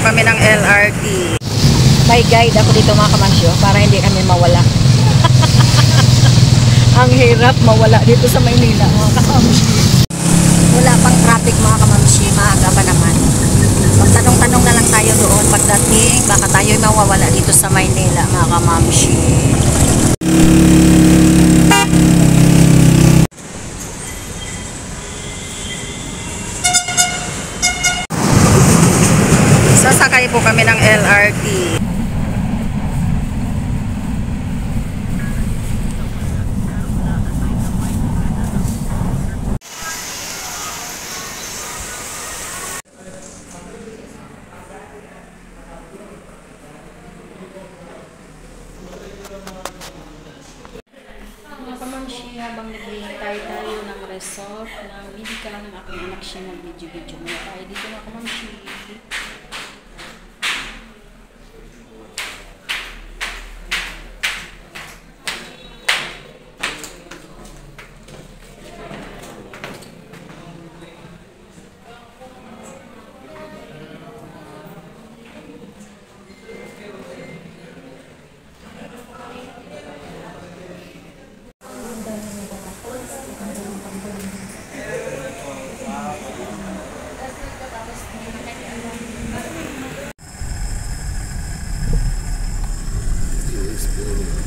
kami ng LRT. May guide ako dito mga kamansyo para hindi kami mawala. Ang hirap mawala dito sa Maynila mga kamamshi. Wala pang traffic mga kamamshi, maaga pa naman. Magtanong-tanong na lang tayo doon pagdating, baka tayo mawawala dito sa Maynila mga kamamshi. Sasakay po kami ng LRT. Mga kamamshi, habang naghihintay tayo ng resort na hindi ka lang ng aking anak siya mag-video-video muna tayo dito mga kamamshi. Exploding.